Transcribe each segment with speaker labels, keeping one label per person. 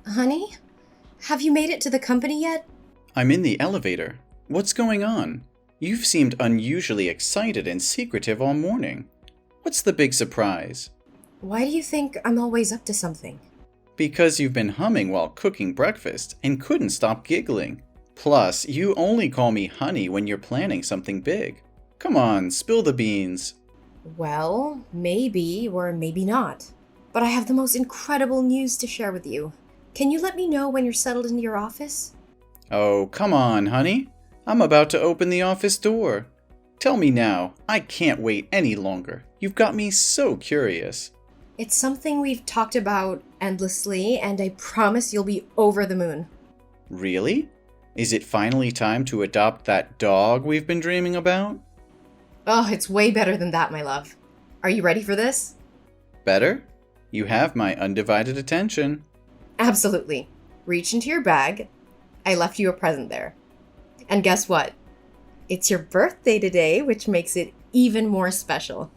Speaker 1: Honey? Have you made it to the company yet?
Speaker 2: I'm in the elevator. What's going on? You've seemed unusually excited and secretive all morning. What's the big surprise?
Speaker 1: Why do you think I'm always up to something?
Speaker 2: Because you've been humming while cooking breakfast and couldn't stop giggling. Plus, you only call me honey when you're planning something big. Come on, spill the beans.
Speaker 1: Well, maybe or maybe not. But I have the most incredible news to share with you. Can you let me know when you're settled into your office?
Speaker 2: Oh, come on, honey. I'm about to open the office door. Tell me now. I can't wait any longer. You've got me so curious.
Speaker 1: It's something we've talked about endlessly, and I promise you'll be over the moon.
Speaker 2: Really? Is it finally time to adopt that dog we've been dreaming about?
Speaker 1: Oh, it's way better than that, my love. Are you ready for this?
Speaker 2: Better? You have my undivided attention.
Speaker 1: Absolutely. Reach into your bag. I left you a present there. And guess what? It's your birthday today, which makes it even more special.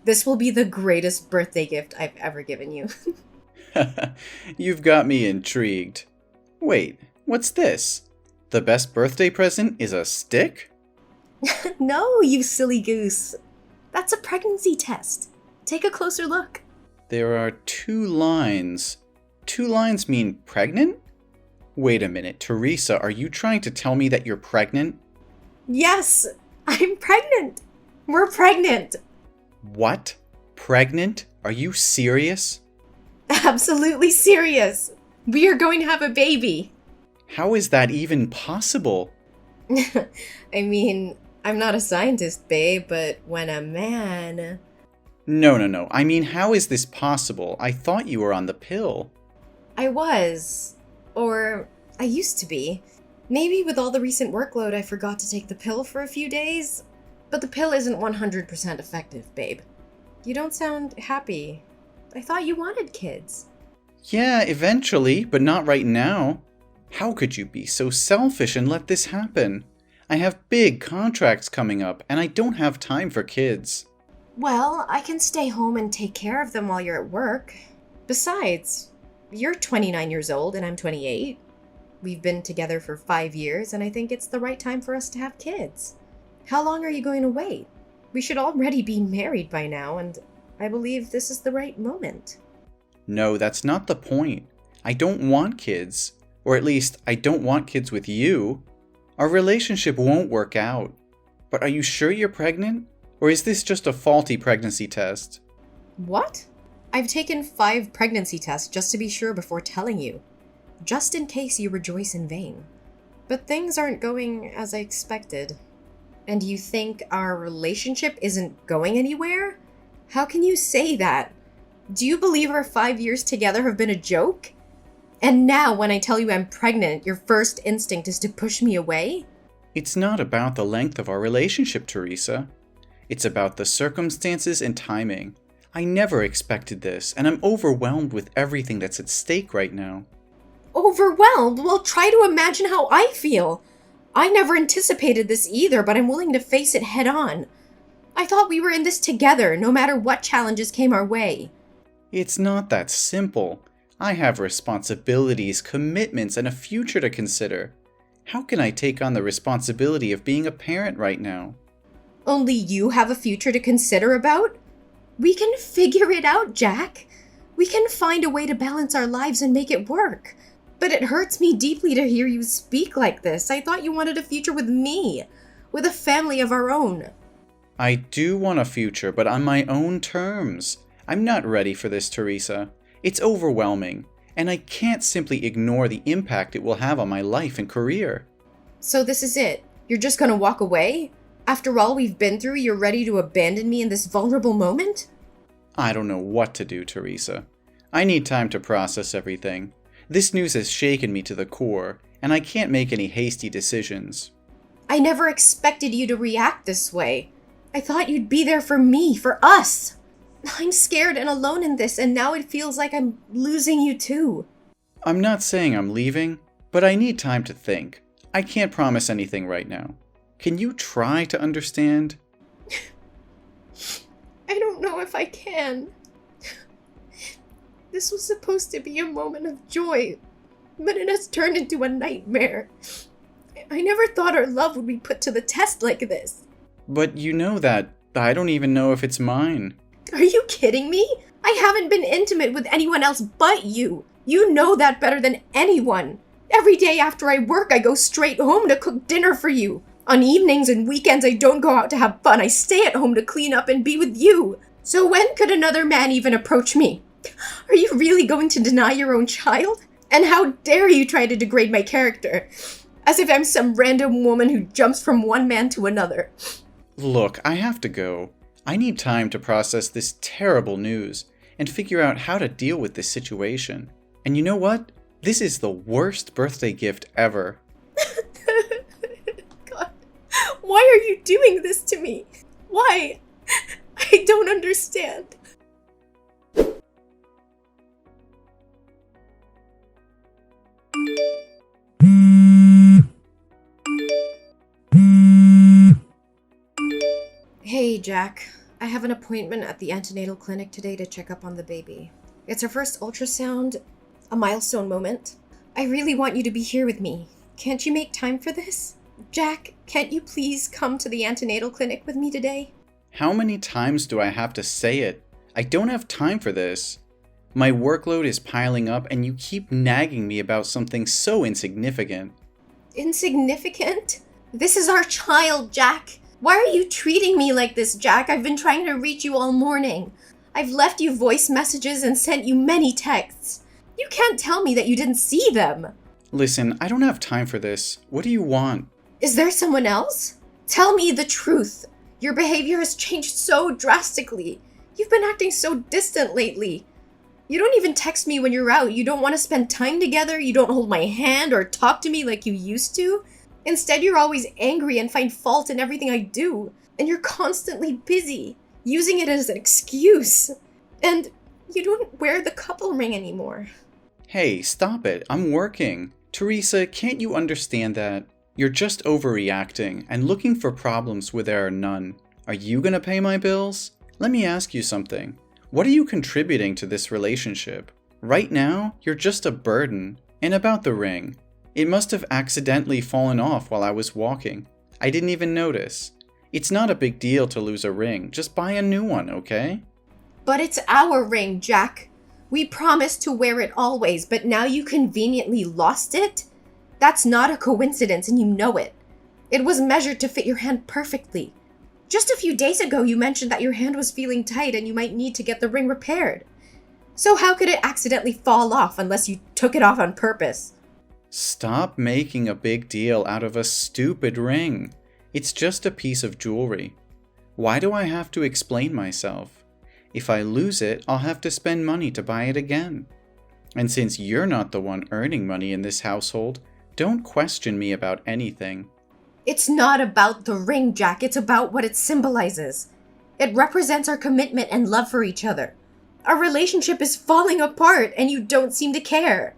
Speaker 1: This will be the greatest birthday gift I've ever given you.
Speaker 2: You've got me intrigued. Wait, what's this? The best birthday present is a stick?
Speaker 1: No, you silly goose. That's a pregnancy test. Take a closer look.
Speaker 2: There are 2 lines. 2 lines mean pregnant? Wait a minute, Teresa, are you trying to tell me that you're pregnant?
Speaker 1: Yes, I'm pregnant. We're pregnant.
Speaker 2: What? Pregnant? Are you serious?
Speaker 1: Absolutely serious. We are going to have a baby.
Speaker 2: How is that even possible?
Speaker 1: I mean, I'm not a scientist, babe, but when a man...
Speaker 2: No. I mean, how is this possible? I thought you were on the pill.
Speaker 1: I was. Or I used to be. Maybe with all the recent workload I forgot to take the pill for a few days. But the pill isn't 100% effective, babe. You don't sound happy. I thought you wanted kids.
Speaker 2: Yeah, eventually, but not right now. How could you be so selfish and let this happen? I have big contracts coming up, and I don't have time for kids.
Speaker 1: Well, I can stay home and take care of them while you're at work. Besides, you're 29 years old and I'm 28. We've been together for 5 years, and I think it's the right time for us to have kids. How long are you going to wait? We should already be married by now, and I believe this is the right moment.
Speaker 2: No, that's not the point. I don't want kids. Or at least, I don't want kids with you. Our relationship won't work out. But are you sure you're pregnant? Or is this just a faulty pregnancy test?
Speaker 1: What? I've taken 5 pregnancy tests just to be sure before telling you. Just in case you rejoice in vain. But things aren't going as I expected. And you think our relationship isn't going anywhere? How can you say that? Do you believe our 5 years together have been a joke? And now when I tell you I'm pregnant, your first instinct is to push me away?
Speaker 2: It's not about the length of our relationship, Teresa. It's about the circumstances and timing. I never expected this, and I'm overwhelmed with everything that's at stake right now.
Speaker 1: Overwhelmed? Well, try to imagine how I feel. I never anticipated this either, but I'm willing to face it head on. I thought we were in this together, no matter what challenges came our way.
Speaker 2: It's not that simple. I have responsibilities, commitments, and a future to consider. How can I take on the responsibility of being a parent right now?
Speaker 1: Only you have a future to consider about? We can figure it out, Jack. We can find a way to balance our lives and make it work. But it hurts me deeply to hear you speak like this. I thought you wanted a future with me, with a family of our own.
Speaker 2: I do want a future, but on my own terms. I'm not ready for this, Teresa. It's overwhelming, and I can't simply ignore the impact it will have on my life and career.
Speaker 1: So this is it? You're just gonna walk away? After all we've been through, you're ready to abandon me in this vulnerable moment?
Speaker 2: I don't know what to do, Teresa. I need time to process everything. This news has shaken me to the core, and I can't make any hasty decisions.
Speaker 1: I never expected you to react this way. I thought you'd be there for me, for us. I'm scared and alone in this, and now it feels like I'm losing you too.
Speaker 2: I'm not saying I'm leaving, but I need time to think. I can't promise anything right now. Can you try to understand?
Speaker 1: I don't know if I can. This was supposed to be a moment of joy, but it has turned into a nightmare. I never thought our love would be put to the test like this.
Speaker 2: But you know that I don't even know if it's mine.
Speaker 1: Are you kidding me? I haven't been intimate with anyone else but you. You know that better than anyone. Every day after I work, I go straight home to cook dinner for you. On evenings and weekends, I don't go out to have fun. I stay at home to clean up and be with you. So when could another man even approach me? Are you really going to deny your own child? And how dare you try to degrade my character? As if I'm some random woman who jumps from one man to another.
Speaker 2: Look, I have to go. I need time to process this terrible news and figure out how to deal with this situation. And you know what? This is the worst birthday gift ever.
Speaker 1: God, why are you doing this to me? Why? I don't understand. Hey, Jack. I have an appointment at the antenatal clinic today to check up on the baby. It's her first ultrasound, a milestone moment. I really want you to be here with me. Can't you make time for this? Jack, can't you please come to the antenatal clinic with me today?
Speaker 2: How many times do I have to say it? I don't have time for this. My workload is piling up and you keep nagging me about something so insignificant.
Speaker 1: Insignificant? This is our child, Jack. Why are you treating me like this, Jack? I've been trying to reach you all morning. I've left you voice messages and sent you many texts. You can't tell me that you didn't see them.
Speaker 2: Listen, I don't have time for this. What do you want?
Speaker 1: Is there someone else? Tell me the truth. Your behavior has changed so drastically. You've been acting so distant lately. You don't even text me when you're out. You don't want to spend time together. You don't hold my hand or talk to me like you used to. Instead, you're always angry and find fault in everything I do. And you're constantly busy, using it as an excuse. And you don't wear the couple ring anymore.
Speaker 2: Hey, stop it. I'm working. Teresa, can't you understand that? You're just overreacting and looking for problems where there are none. Are you gonna pay my bills? Let me ask you something. What are you contributing to this relationship? Right now, you're just a burden. And about the ring, it must have accidentally fallen off while I was walking. I didn't even notice. It's not a big deal to lose a ring. Just buy a new one, okay?
Speaker 1: But it's our ring, Jack. We promised to wear it always, but now you conveniently lost it? That's not a coincidence, and you know it. It was measured to fit your hand perfectly. Just a few days ago, you mentioned that your hand was feeling tight and you might need to get the ring repaired. So how could it accidentally fall off unless you took it off on purpose?
Speaker 2: Stop making a big deal out of a stupid ring. It's just a piece of jewelry. Why do I have to explain myself? If I lose it, I'll have to spend money to buy it again. And since you're not the one earning money in this household, don't question me about anything.
Speaker 1: It's not about the ring, Jack. It's about what it symbolizes. It represents our commitment and love for each other. Our relationship is falling apart and you don't seem to care.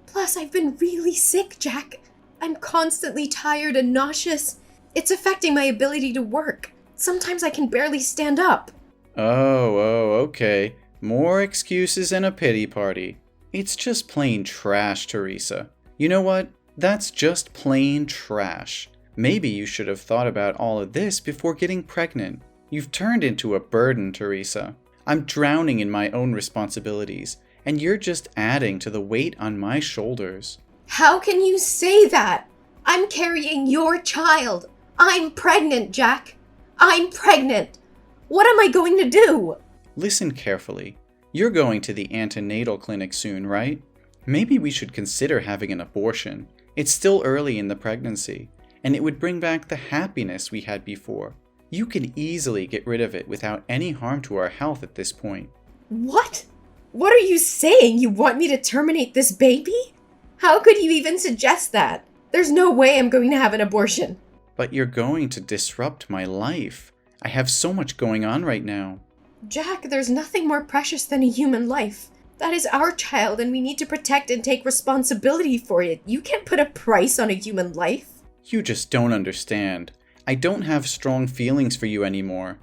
Speaker 1: Plus, I've been really sick, Jack. I'm constantly tired and nauseous. It's affecting my ability to work. Sometimes I can barely stand up.
Speaker 2: Oh, okay. More excuses and a pity party. It's just plain trash, Teresa. You know what? That's just plain trash. Maybe you should have thought about all of this before getting pregnant. You've turned into a burden, Teresa. I'm drowning in my own responsibilities, and you're just adding to the weight on my shoulders.
Speaker 1: How can you say that? I'm carrying your child. I'm pregnant, Jack. I'm pregnant. What am I going to do?
Speaker 2: Listen carefully. You're going to the antenatal clinic soon, right? Maybe we should consider having an abortion. It's still early in the pregnancy, and it would bring back the happiness we had before. You can easily get rid of it without any harm to our health at this point.
Speaker 1: What? What are you saying? You want me to terminate this baby? How could you even suggest that? There's no way I'm going to have an abortion.
Speaker 2: But you're going to disrupt my life. I have so much going on right now.
Speaker 1: Jack, there's nothing more precious than a human life. That is our child, and we need to protect and take responsibility for it. You can't put a price on a human life.
Speaker 2: You just don't understand. I don't have strong feelings for you anymore.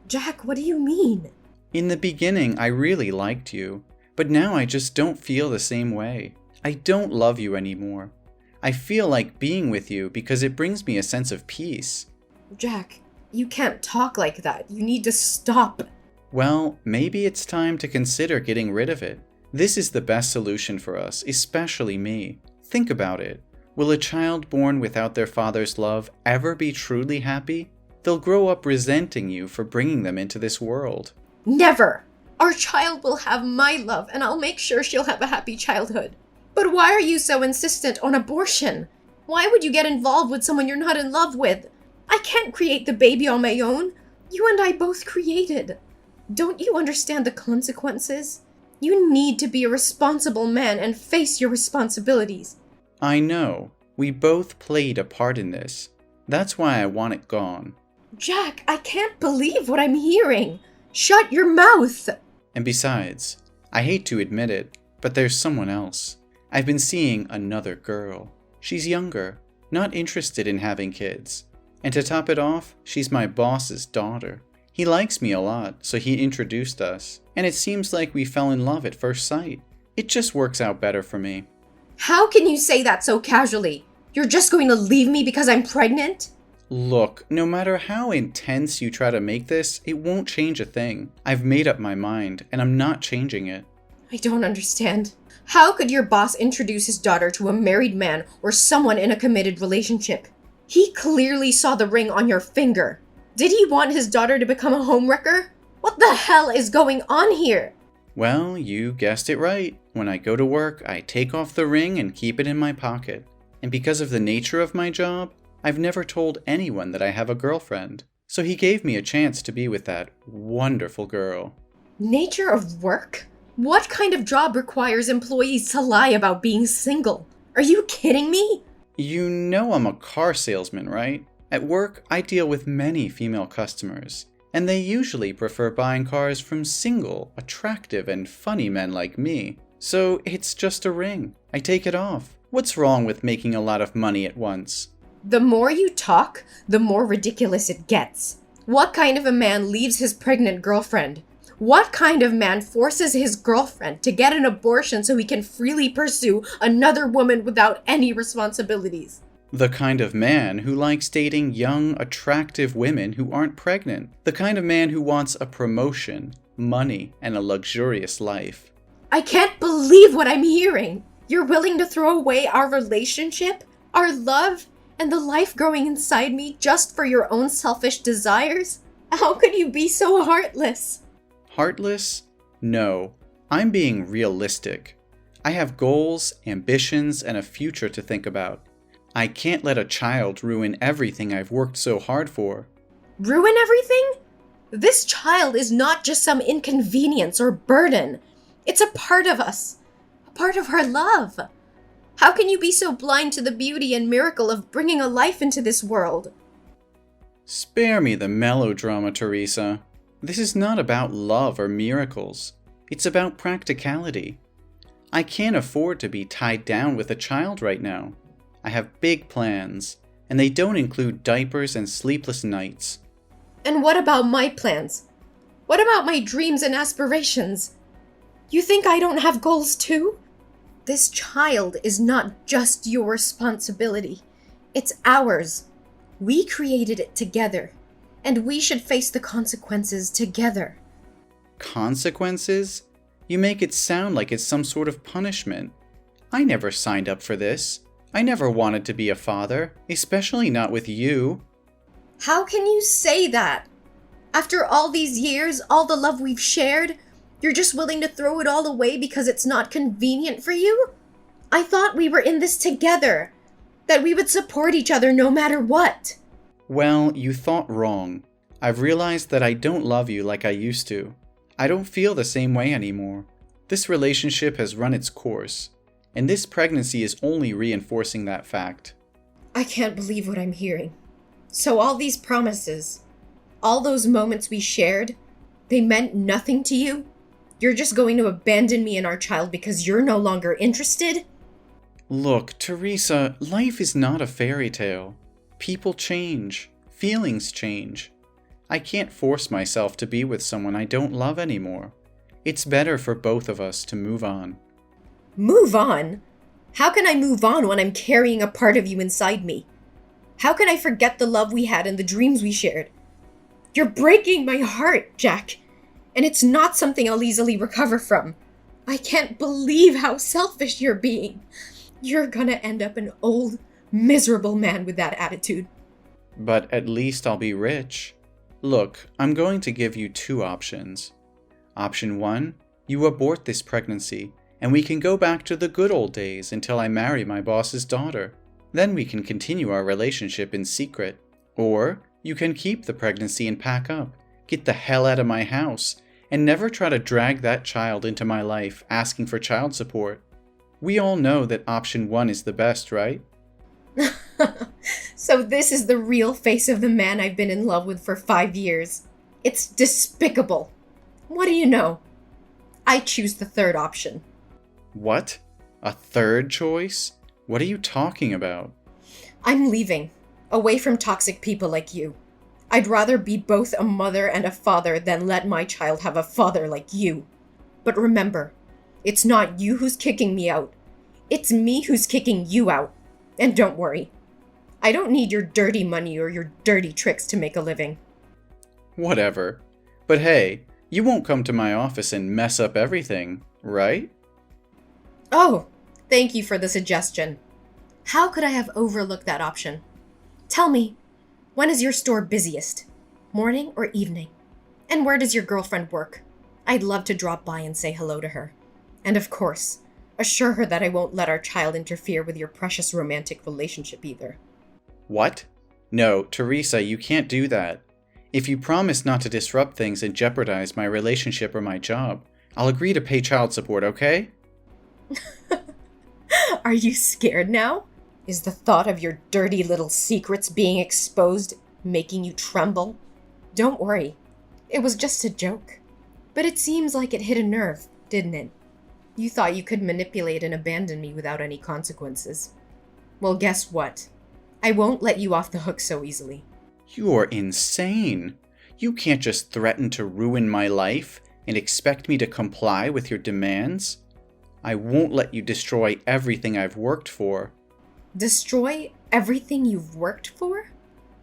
Speaker 1: Jack, what do you mean?
Speaker 2: In the beginning, I really liked you, but now I just don't feel the same way. I don't love you anymore. I feel like being with you because it brings me a sense of peace.
Speaker 1: Jack, you can't talk like that. You need to stop.
Speaker 2: Well, maybe it's time to consider getting rid of it. This is the best solution for us, especially me. Think about it. Will a child born without their father's love ever be truly happy? They'll grow up resenting you for bringing them into this world.
Speaker 1: Never! Our child will have my love, and I'll make sure she'll have a happy childhood. But why are you so insistent on abortion? Why would you get involved with someone you're not in love with? I can't create the baby on my own. You and I both created. Don't you understand the consequences? You need to be a responsible man and face your responsibilities.
Speaker 2: I know. We both played a part in this. That's why I want it gone.
Speaker 1: Jack, I can't believe what I'm hearing. Shut your mouth!
Speaker 2: And besides, I hate to admit it, but there's someone else. I've been seeing another girl. She's younger, not interested in having kids. And to top it off, she's my boss's daughter. He likes me a lot, so he introduced us. And it seems like we fell in love at first sight. It just works out better for me.
Speaker 1: How can you say that so casually? You're just going to leave me because I'm pregnant?
Speaker 2: Look, no matter how intense you try to make this, it won't change a thing. I've made up my mind, and I'm not changing it.
Speaker 1: I don't understand. How could your boss introduce his daughter to a married man or someone in a committed relationship? He clearly saw the ring on your finger. Did he want his daughter to become a homewrecker? What the hell is going on here?
Speaker 2: Well, you guessed it right. When I go to work, I take off the ring and keep it in my pocket. And because of the nature of my job, I've never told anyone that I have a girlfriend. So he gave me a chance to be with that wonderful girl.
Speaker 1: Nature of work? What kind of job requires employees to lie about being single? Are you kidding me?
Speaker 2: You know I'm a car salesman, right? At work, I deal with many female customers, and they usually prefer buying cars from single, attractive, and funny men like me. So it's just a ring. I take it off. What's wrong with making a lot of money at once?
Speaker 1: The more you talk, the more ridiculous it gets. What kind of a man leaves his pregnant girlfriend? What kind of man forces his girlfriend to get an abortion so he can freely pursue another woman without any responsibilities?
Speaker 2: The kind of man who likes dating young, attractive women who aren't pregnant. The kind of man who wants a promotion, money, and a luxurious life.
Speaker 1: I can't believe what I'm hearing. You're willing to throw away our relationship, our love, and the life growing inside me just for your own selfish desires? How could you be so heartless?
Speaker 2: Heartless? No. I'm being realistic. I have goals, ambitions, and a future to think about. I can't let a child ruin everything I've worked so hard for.
Speaker 1: Ruin everything? This child is not just some inconvenience or burden. It's a part of us. A part of our love. How can you be so blind to the beauty and miracle of bringing a life into this world?
Speaker 2: Spare me the melodrama, Teresa. This is not about love or miracles. It's about practicality. I can't afford to be tied down with a child right now. I have big plans, and they don't include diapers and sleepless nights.
Speaker 1: And what about my plans? What about my dreams and aspirations? You think I don't have goals too? This child is not just your responsibility. It's ours. We created it together, and we should face the consequences together.
Speaker 2: Consequences? You make it sound like it's some sort of punishment. I never signed up for this. I never wanted to be a father, especially not with you.
Speaker 1: How can you say that? After all these years, all the love we've shared, you're just willing to throw it all away because it's not convenient for you? I thought we were in this together, that we would support each other no matter what.
Speaker 2: Well, you thought wrong. I've realized that I don't love you like I used to. I don't feel the same way anymore. This relationship has run its course, and this pregnancy is only reinforcing that fact.
Speaker 1: I can't believe what I'm hearing. So all these promises, all those moments we shared, they meant nothing to you? You're just going to abandon me and our child because you're no longer interested?
Speaker 2: Look, Teresa, life is not a fairy tale. People change. Feelings change. I can't force myself to be with someone I don't love anymore. It's better for both of us to move on.
Speaker 1: Move on? How can I move on when I'm carrying a part of you inside me? How can I forget the love we had and the dreams we shared? You're breaking my heart, Jack, and it's not something I'll easily recover from. I can't believe how selfish you're being. You're gonna end up an old, miserable man with that attitude.
Speaker 2: But at least I'll be rich. Look, I'm going to give you two options. Option 1, you abort this pregnancy, and we can go back to the good old days until I marry my boss's daughter. Then we can continue our relationship in secret. Or you can keep the pregnancy and pack up, get the hell out of my house, and never try to drag that child into my life asking for child support. We all know that option 1 is the best, right?
Speaker 1: So this is the real face of the man I've been in love with for 5 years. It's despicable. What do you know? I choose the third option.
Speaker 2: What? A third choice? What are you talking about?
Speaker 1: I'm leaving, away from toxic people like you. I'd rather be both a mother and a father than let my child have a father like you. But remember, it's not you who's kicking me out. It's me who's kicking you out. And don't worry, I don't need your dirty money or your dirty tricks to make a living.
Speaker 2: Whatever. But hey, you won't come to my office and mess up everything, right?
Speaker 1: Oh, thank you for the suggestion. How could I have overlooked that option? Tell me, when is your store busiest? Morning or evening? And where does your girlfriend work? I'd love to drop by and say hello to her. And of course, assure her that I won't let our child interfere with your precious romantic relationship either.
Speaker 2: What? No, Teresa, you can't do that. If you promise not to disrupt things and jeopardize my relationship or my job, I'll agree to pay child support, okay?
Speaker 1: Are you scared now? Is the thought of your dirty little secrets being exposed making you tremble? Don't worry. It was just a joke. But it seems like it hit a nerve, didn't it? You thought you could manipulate and abandon me without any consequences. Well, guess what? I won't let you off the hook so easily.
Speaker 2: You're insane. You can't just threaten to ruin my life and expect me to comply with your demands. I won't let you destroy everything I've worked for.
Speaker 1: Destroy everything you've worked for?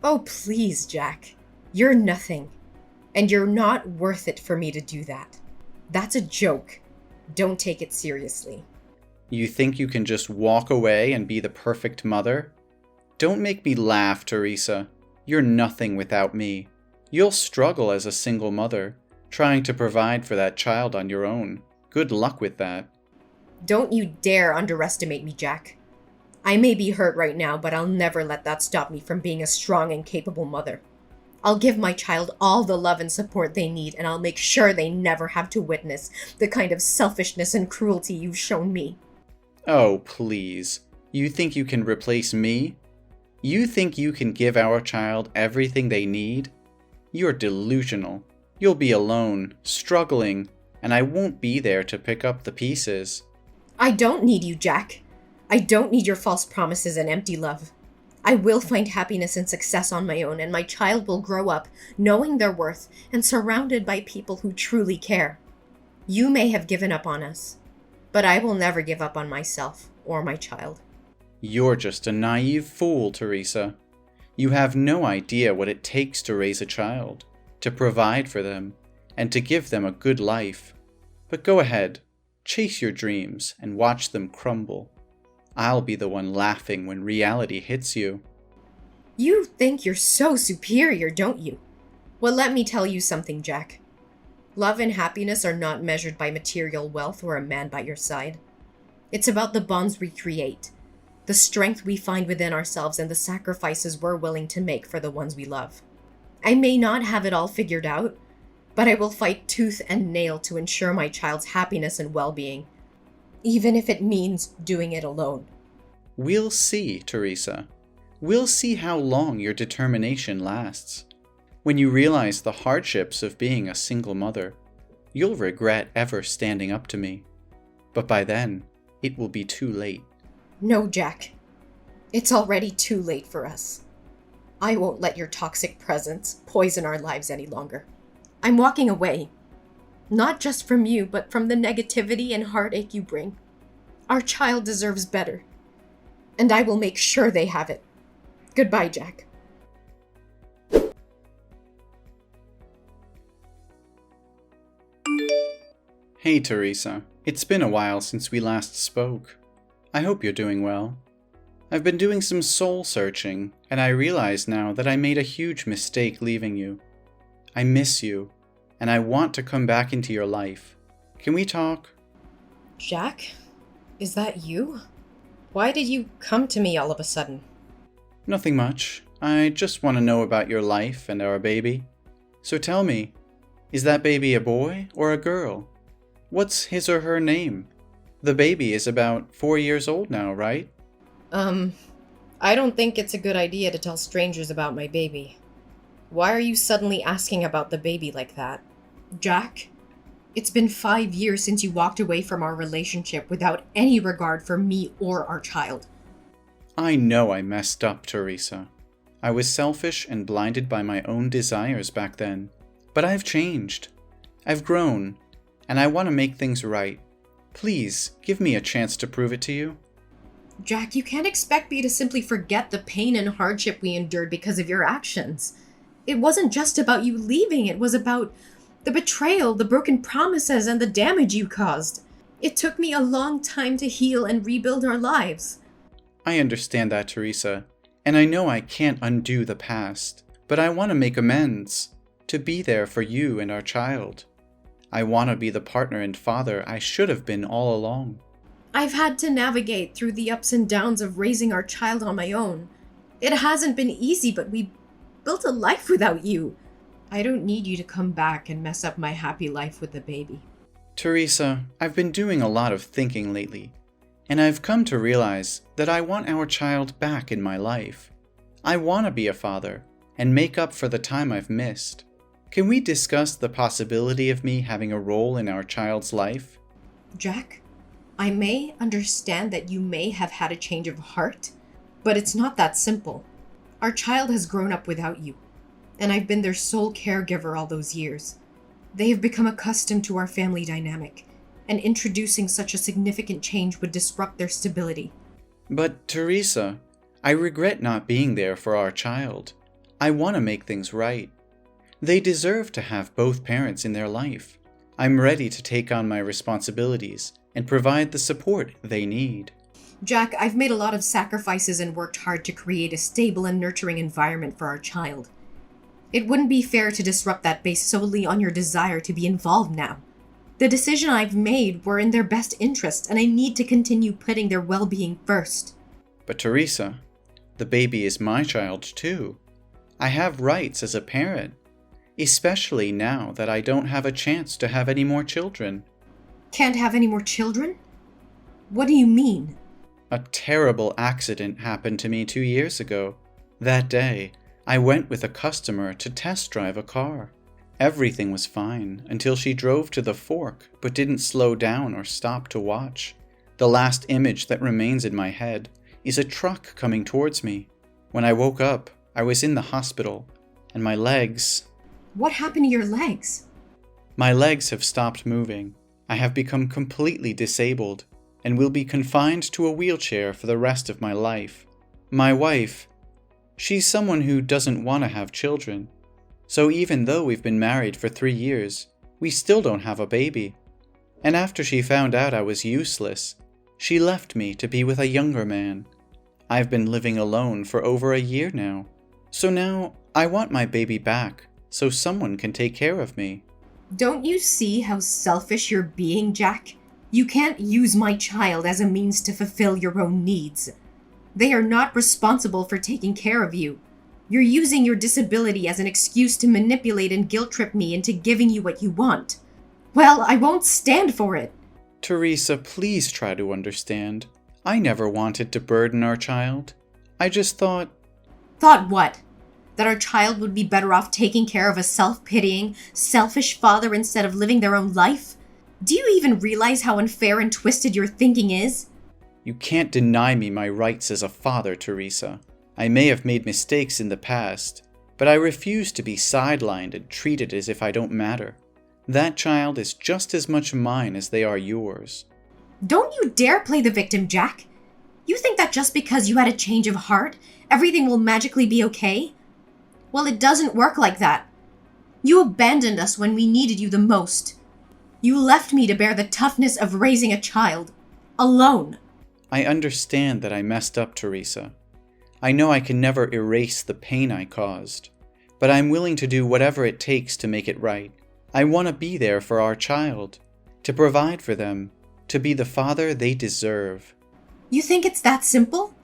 Speaker 1: Oh, please, Jack. You're nothing. And you're not worth it for me to do that. That's a joke. Don't take it seriously.
Speaker 2: You think you can just walk away and be the perfect mother? Don't make me laugh, Teresa. You're nothing without me. You'll struggle as a single mother, trying to provide for that child on your own. Good luck with that.
Speaker 1: Don't you dare underestimate me, Jack. I may be hurt right now, but I'll never let that stop me from being a strong and capable mother. I'll give my child all the love and support they need, and I'll make sure they never have to witness the kind of selfishness and cruelty you've shown me.
Speaker 2: Oh, please. You think you can replace me? You think you can give our child everything they need? You're delusional. You'll be alone, struggling, and I won't be there to pick up the pieces.
Speaker 1: I don't need you, Jack. I don't need your false promises and empty love. I will find happiness and success on my own, and my child will grow up knowing their worth and surrounded by people who truly care. You may have given up on us, but I will never give up on myself or my child.
Speaker 2: You're just a naive fool, Teresa. You have no idea what it takes to raise a child, to provide for them, and to give them a good life. But go ahead, chase your dreams and watch them crumble. I'll be the one laughing when reality hits you.
Speaker 1: You think you're so superior, don't you? Well, let me tell you something, Jack. Love and happiness are not measured by material wealth or a man by your side. It's about the bonds we create, the strength we find within ourselves, and the sacrifices we're willing to make for the ones we love. I may not have it all figured out, but I will fight tooth and nail to ensure my child's happiness and well-being, even if it means doing it alone.
Speaker 2: We'll see, Teresa. We'll see how long your determination lasts. When you realize the hardships of being a single mother, you'll regret ever standing up to me. But by then, it will be too late.
Speaker 1: No, Jack. It's already too late for us. I won't let your toxic presence poison our lives any longer. I'm walking away. Not just from you, but from the negativity and heartache you bring. Our child deserves better. And I will make sure they have it. Goodbye, Jack.
Speaker 2: Hey, Teresa. It's been a while since we last spoke. I hope you're doing well. I've been doing some soul searching, and I realize now that I made a huge mistake leaving you. I miss you, and I want to come back into your life. Can we talk?
Speaker 1: Jack? Is that you? Why did you come to me all of a sudden?
Speaker 2: Nothing much. I just want to know about your life and our baby. So tell me, is that baby a boy or a girl? What's his or her name? The baby is about 4 years old now, right?
Speaker 1: I don't think it's a good idea to tell strangers about my baby. Why are you suddenly asking about the baby like that? Jack, it's been 5 years since you walked away from our relationship without any regard for me or our child.
Speaker 2: I know I messed up, Teresa. I was selfish and blinded by my own desires back then. But I've changed. I've grown, and I want to make things right. Please, give me a chance to prove it to you.
Speaker 1: Jack, you can't expect me to simply forget the pain and hardship we endured because of your actions. It wasn't just about you leaving, it was about the betrayal, the broken promises, and the damage you caused. It took me a long time to heal and rebuild our lives.
Speaker 2: I understand that, Teresa, and I know I can't undo the past, but I want to make amends, to be there for you and our child. I want to be the partner and father I should have been all along.
Speaker 1: I've had to navigate through the ups and downs of raising our child on my own. It hasn't been easy, but we built a life without you. I don't need you to come back and mess up my happy life with the baby.
Speaker 2: Teresa, I've been doing a lot of thinking lately, and I've come to realize that I want our child back in my life. I want to be a father and make up for the time I've missed. Can we discuss the possibility of me having a role in our child's life?
Speaker 1: Jack, I may understand that you may have had a change of heart, but it's not that simple. Our child has grown up without you, and I've been their sole caregiver all those years. They have become accustomed to our family dynamic, and introducing such a significant change would disrupt their stability.
Speaker 2: But, Teresa, I regret not being there for our child. I want to make things right. They deserve to have both parents in their life. I'm ready to take on my responsibilities and provide the support they need.
Speaker 1: Jack, I've made a lot of sacrifices and worked hard to create a stable and nurturing environment for our child. It wouldn't be fair to disrupt that based solely on your desire to be involved now. The decision I've made were in their best interest, and I need to continue putting their well-being first.
Speaker 2: But Teresa, the baby is my child too. I have rights as a parent, especially now that I don't have a chance to have any more children.
Speaker 1: Can't have any more children? What do you mean?
Speaker 2: A terrible accident happened to me 2 years ago. That day, I went with a customer to test drive a car. Everything was fine until she drove to the fork but didn't slow down or stop to watch. The last image that remains in my head is a truck coming towards me. When I woke up, I was in the hospital, and my legs...
Speaker 1: What happened to your legs?
Speaker 2: My legs have stopped moving. I have become completely disabled and will be confined to a wheelchair for the rest of my life. My wife, she's someone who doesn't want to have children. So even though we've been married for 3 years, we still don't have a baby. And after she found out I was useless, she left me to be with a younger man. I've been living alone for over a year now. So now I want my baby back so someone can take care of me.
Speaker 1: Don't you see how selfish you're being, Jack? You can't use my child as a means to fulfill your own needs. They are not responsible for taking care of you. You're using your disability as an excuse to manipulate and guilt-trip me into giving you what you want. Well, I won't stand for it.
Speaker 2: Teresa, please try to understand. I never wanted to burden our child. I just thought...
Speaker 1: Thought what? That our child would be better off taking care of a self-pitying, selfish father instead of living their own life? Do you even realize how unfair and twisted your thinking is?
Speaker 2: You can't deny me my rights as a father, Teresa. I may have made mistakes in the past, but I refuse to be sidelined and treated as if I don't matter. That child is just as much mine as they are yours.
Speaker 1: Don't you dare play the victim, Jack. You think that just because you had a change of heart, everything will magically be okay? Well, it doesn't work like that. You abandoned us when we needed you the most. You left me to bear the toughness of raising a child. Alone.
Speaker 2: I understand that I messed up, Teresa. I know I can never erase the pain I caused, but I'm willing to do whatever it takes to make it right. I want to be there for our child, to provide for them, to be the father they deserve.
Speaker 1: You think it's that simple?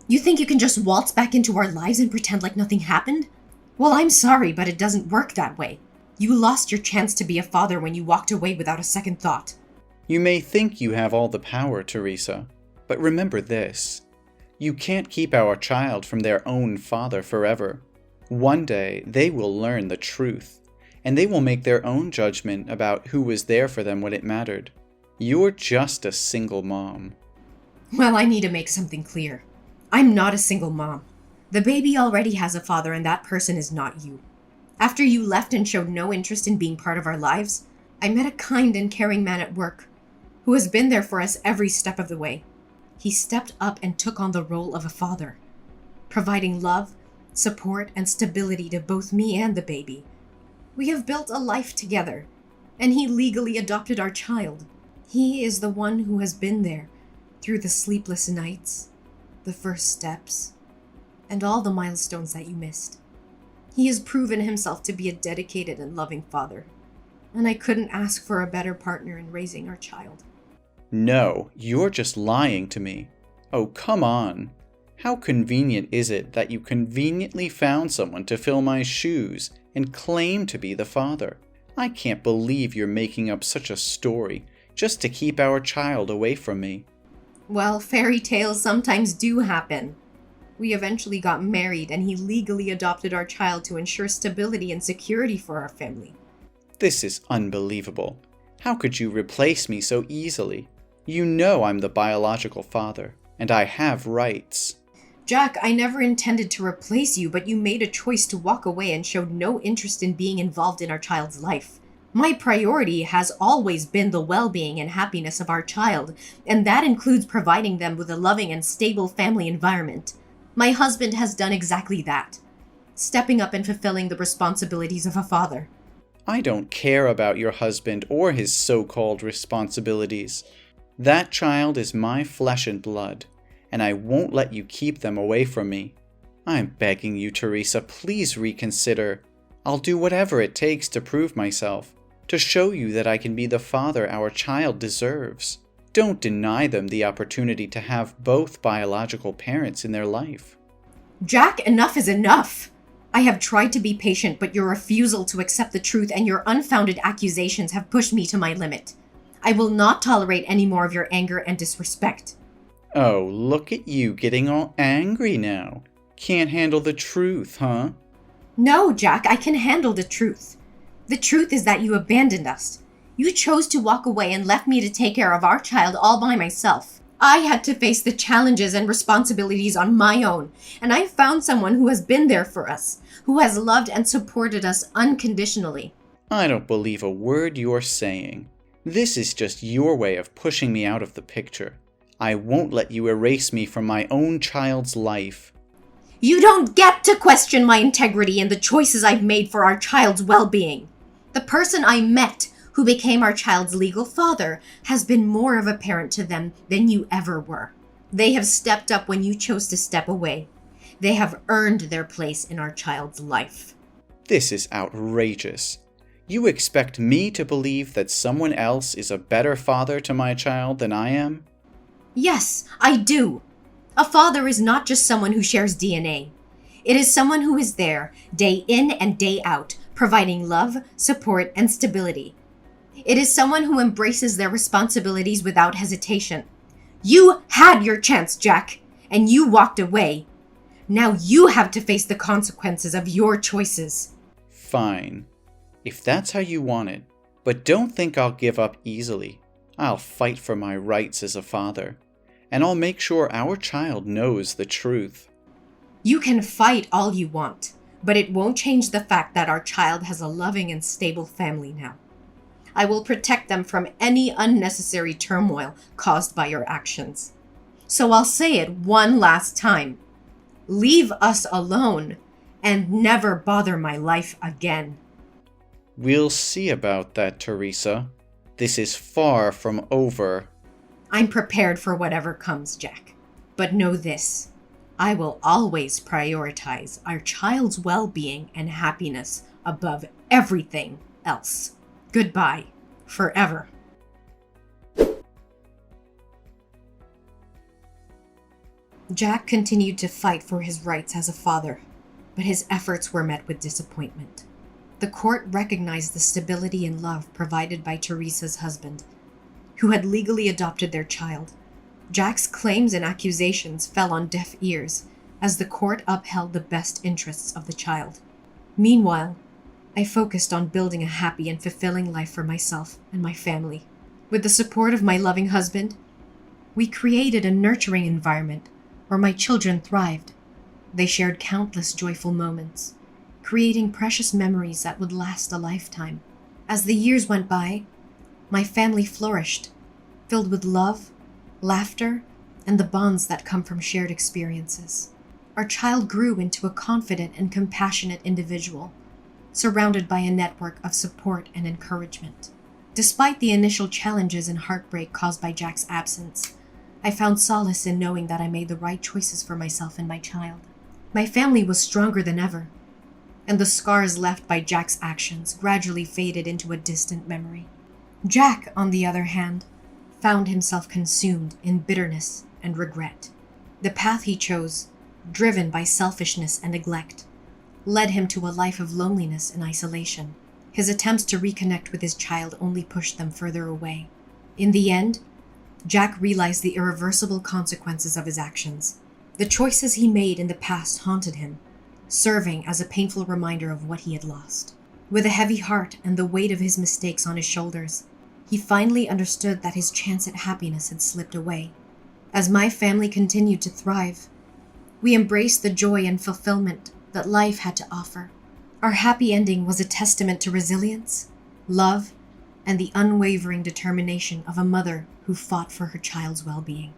Speaker 1: You think you can just waltz back into our lives and pretend like nothing happened? Well, I'm sorry, but it doesn't work that way. You lost your chance to be a father when you walked away without a second thought.
Speaker 2: You may think you have all the power, Teresa, but remember this. You can't keep our child from their own father forever. One day, they will learn the truth, and they will make their own judgment about who was there for them when it mattered. You're just a single mom.
Speaker 1: Well, I need to make something clear. I'm not a single mom. The baby already has a father, and that person is not you. After you left and showed no interest in being part of our lives, I met a kind and caring man at work who has been there for us every step of the way. He stepped up and took on the role of a father, providing love, support, and stability to both me and the baby. We have built a life together, and he legally adopted our child. He is the one who has been there through the sleepless nights, the first steps, and all the milestones that you missed. He has proven himself to be a dedicated and loving father, and I couldn't ask for a better partner in raising our child.
Speaker 2: No, you're just lying to me. Oh, come on. How convenient is it that you conveniently found someone to fill my shoes and claim to be the father? I can't believe you're making up such a story just to keep our child away from me.
Speaker 1: Well, fairy tales sometimes do happen. We eventually got married, and he legally adopted our child to ensure stability and security for our family.
Speaker 2: This is unbelievable. How could you replace me so easily? You know I'm the biological father, and I have rights.
Speaker 1: Jack, I never intended to replace you, but you made a choice to walk away and showed no interest in being involved in our child's life. My priority has always been the well-being and happiness of our child, and that includes providing them with a loving and stable family environment. My husband has done exactly that, stepping up and fulfilling the responsibilities of a father.
Speaker 2: I don't care about your husband or his so-called responsibilities. That child is my flesh and blood, and I won't let you keep them away from me. I'm begging you, Teresa, please reconsider. I'll do whatever it takes to prove myself, to show you that I can be the father our child deserves. Don't deny them the opportunity to have both biological parents in their life.
Speaker 1: Jack, enough is enough! I have tried to be patient, but your refusal to accept the truth and your unfounded accusations have pushed me to my limit. I will not tolerate any more of your anger and disrespect.
Speaker 2: Oh, look at you getting all angry now. Can't handle the truth, huh?
Speaker 1: No, Jack, I can handle the truth. The truth is that you abandoned us. You chose to walk away and left me to take care of our child all by myself. I had to face the challenges and responsibilities on my own, and I found someone who has been there for us, who has loved and supported us unconditionally.
Speaker 2: I don't believe a word you're saying. This is just your way of pushing me out of the picture. I won't let you erase me from my own child's life.
Speaker 1: You don't get to question my integrity and the choices I've made for our child's well-being. The person I met, who became our child's legal father, has been more of a parent to them than you ever were. They have stepped up when you chose to step away. They have earned their place in our child's life.
Speaker 2: This is outrageous. You expect me to believe that someone else is a better father to my child than I am?
Speaker 1: Yes, I do. A father is not just someone who shares DNA. It is someone who is there, day in and day out, providing love, support, and stability. It is someone who embraces their responsibilities without hesitation. You had your chance, Jack, and you walked away. Now you have to face the consequences of your choices.
Speaker 2: Fine, if that's how you want it, but don't think I'll give up easily. I'll fight for my rights as a father, and I'll make sure our child knows the truth.
Speaker 1: You can fight all you want, but it won't change the fact that our child has a loving and stable family now. I will protect them from any unnecessary turmoil caused by your actions. So I'll say it one last time. Leave us alone and never bother my life again.
Speaker 2: We'll see about that, Teresa. This is far from over.
Speaker 1: I'm prepared for whatever comes, Jack. But know this. I will always prioritize our child's well-being and happiness above everything else. Goodbye. Forever. Jack continued to fight for his rights as a father, but his efforts were met with disappointment. The court recognized the stability and love provided by Teresa's husband, who had legally adopted their child. Jack's claims and accusations fell on deaf ears as the court upheld the best interests of the child. Meanwhile, I focused on building a happy and fulfilling life for myself and my family. With the support of my loving husband, we created a nurturing environment where my children thrived. They shared countless joyful moments, creating precious memories that would last a lifetime. As the years went by, my family flourished, filled with love, laughter, and the bonds that come from shared experiences. Our child grew into a confident and compassionate individual, surrounded by a network of support and encouragement. Despite the initial challenges and heartbreak caused by Jack's absence, I found solace in knowing that I made the right choices for myself and my child. My family was stronger than ever, and the scars left by Jack's actions gradually faded into a distant memory. Jack, on the other hand, found himself consumed in bitterness and regret. The path he chose, driven by selfishness and neglect, led him to a life of loneliness and isolation. His attempts to reconnect with his child only pushed them further away. In the end, Jack realized the irreversible consequences of his actions. The choices he made in the past haunted him, serving as a painful reminder of what he had lost. With a heavy heart and the weight of his mistakes on his shoulders, he finally understood that his chance at happiness had slipped away. As my family continued to thrive, we embraced the joy and fulfillment that life had to offer. Our happy ending was a testament to resilience, love, and the unwavering determination of a mother who fought for her child's well-being.